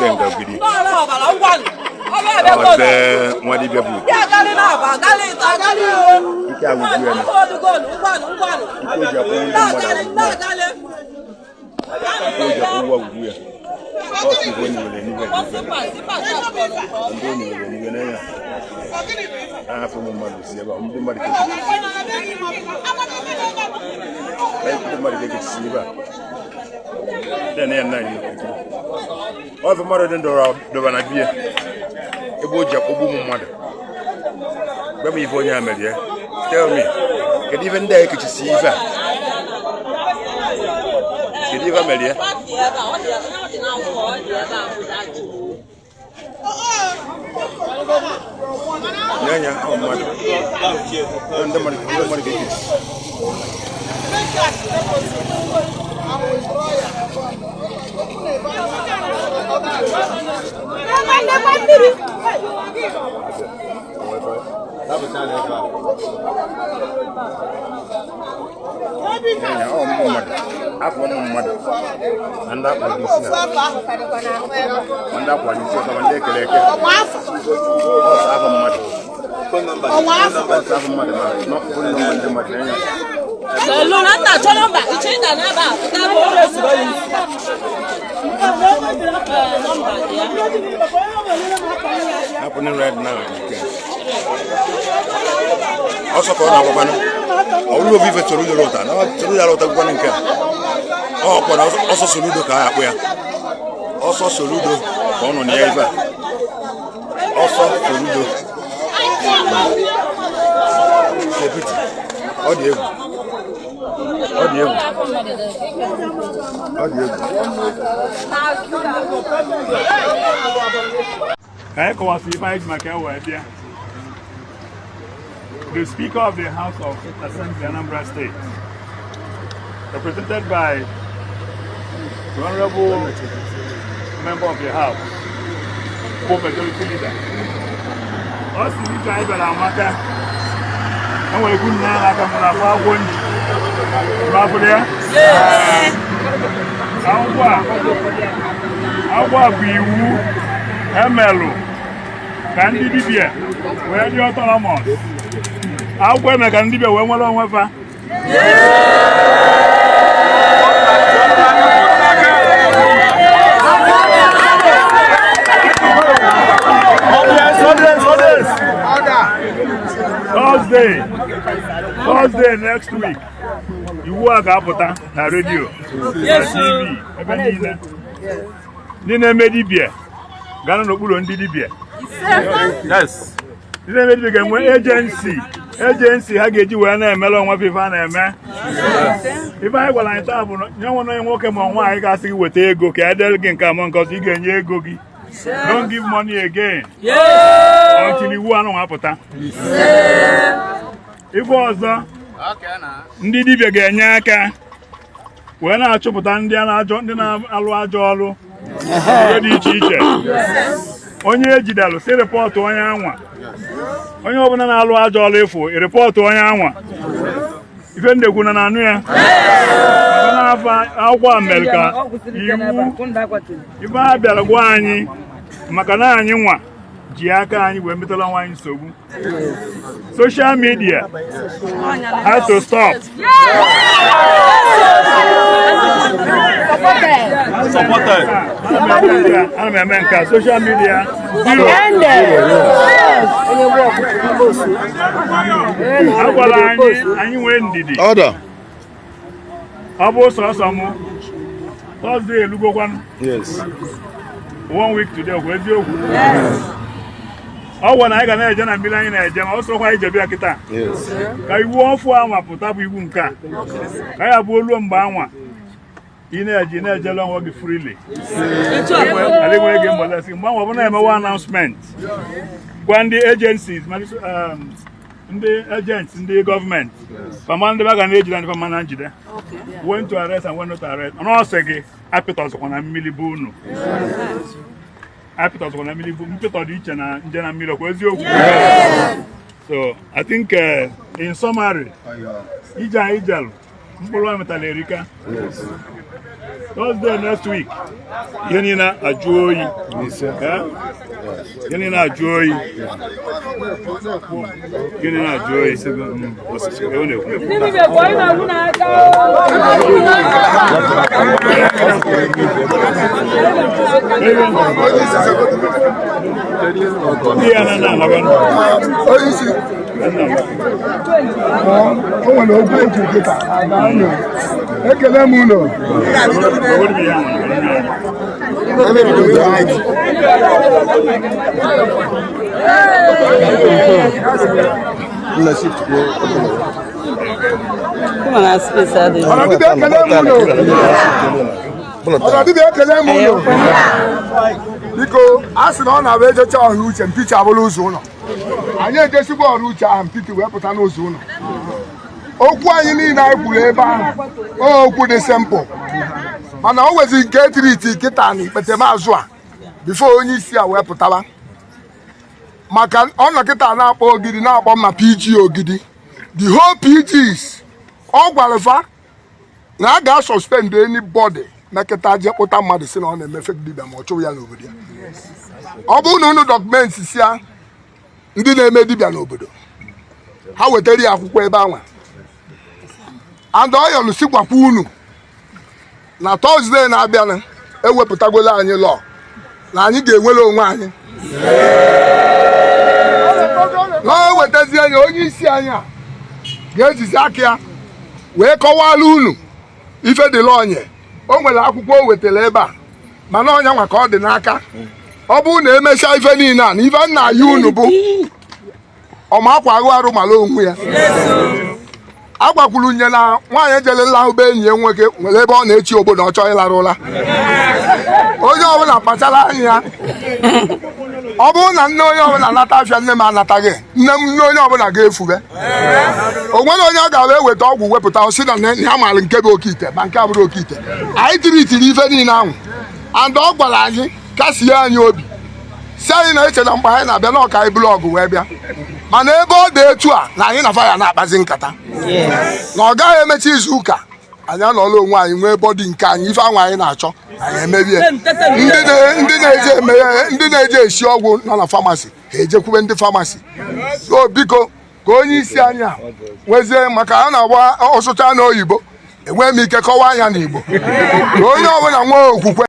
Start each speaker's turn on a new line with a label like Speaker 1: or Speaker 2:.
Speaker 1: Ikenga Gidi. Mwadi Bebu. Tell me, can even there could you see that? Can you even media? Yeah, oh, mother. And the money and that one is happening right now. Also, for our man, all of you Soludo Rota, now Soludo Rota going in. Oh, also Soludo Kaya, also Soludo, one on the Eva. Also Soludo. Audio. The Speaker of the House of Assembly, Anambra State, represented by the Honorable Member of the House, Co-Majority Leader. Also, we try to Amaka, and we're good now. I come from one. Our view, Emelo, Candy Bibia, where the autonomous. How women can live when one on wafer? Thursday next week. You work up on the radio, TV, Nina Medibia, Ghana no Bull on Didibia. Yes. Nina Medigan agency, I get you a melon with Ivana. If I were like that, no one walk among why I got to with ego, Cadel come on because you can ye googie. Don't give money again. Until you want on Apota. If was the Ndidi Ganyaka, when I chop it and I don't know Alwa Jolo, ready teacher. Onye Jidalo, say report to Onyanwa. Onye open an Alwa Jolly for a report to Onyanwa. Even the Gunanania, Alwa America, you buy Belagwani, Macananiwa. Jiaka and you were metal wine so. Social media has to stop. Supported. Social media. And you went did it. Order. Thursday, Lugo one. Yes. 1 week today, where's your? Oh, when I got a general million, also why Jabiakita. Yes. I walk for our Potabu Wunka. I have Wolum Bawa. In a general work freely. I think again, but that's one announcement. When the agencies, the agents in the government, from the bag and agent and from manager, went to arrest and went not to arrest. And also, I put us on a millibuno. I put us on a millibuno, and general Milo. So I think in summary, Ijal, Mbolo metala erika. Thursday next week. Yenina ajoyi. Yenina ajoyi. Yenina ajoyi.
Speaker 2: Biko asị na ọ na-abụ ejecha ọrụ uche mpicha abụla ụzọ ụlọ anyị ejesigbo ọrụ uche ahụ mpiti wee pụta n'ụzọ ụlọ okwu anyị niile anyị kwuru ebe ahụ okwu dị sempụl mana o nwezi nke etiriti kịta na ikpetemazụ a bifo onye isi a wee pụtaba maka ọ nọ kịta na-akpọ ogidi na-akpọ ma PG ogidi the whole PGs ọ gwara fa na a ga-suspend anybody mekịta je kpụta mmadụ si na ọ na-eme fake dibia ma ọ chụrụ ya n'obodo ya ọ bụrụ na unu dọkụmenti si ya ndị na-eme dibia n'obodo ha wetara ya akwụkwọ ebe anwa and ọyọlụ si gwakwa unu na Tọzdee na-abịa ewepụtagola anyị lọọ na anyị ga-enwere onwe anyị na ewetazi anyị onye isi anyị a ga-ejizi aka ya wee kọwara unu ife dịla onye o nwere akwụkwọ o wetara ebe a mana ọnya nwa ka ọ dị n'aka ọ bụrụ na emechaa ife niile a na ife nna ya unu bụ ọma akwa arụ mara onwe ya agwakwuru nye na nwaanyị jere nlahụbe enyi ya nwoke nwere ebe ọ na-echi obodo ọ chọọ ịlara ụra onye ọbụla kpachara anya ya ọ bụrụ na nne onye ọbụla nata afịa nne m anataghị nne onye ọbụla ga-efube o nwere onye ọ ga-abịa eweta ọgwụ wepụta osi na ya mara nke bụ oke ite ma nke abụrụ oke ite anyị tiritiri ife niile ahụ and ọ gwara anyị kasie anyị obi si anyị na-eche na mgbe anyị na-abịa n'ọka anyị bụrụ ọgụ wee bịa mana ebe ọ dị etu a na anyị na faya na-akpazi nkata na ọ gaghị emechi izu ụka anyị anọla onwe anyị nwee bọdị nke anyị ife anwa anyị na-achọ anyị emebie ndị na-eje esi ọgwụ nọ na famasi ha ejekwube ndị famasi so biko ka onye isi anyị a nwezie maka a na-agba ọsụcha n'oyibo enweghị m ike kọwaa anya n'Igbo ka onye ọbụla nwee okwukwe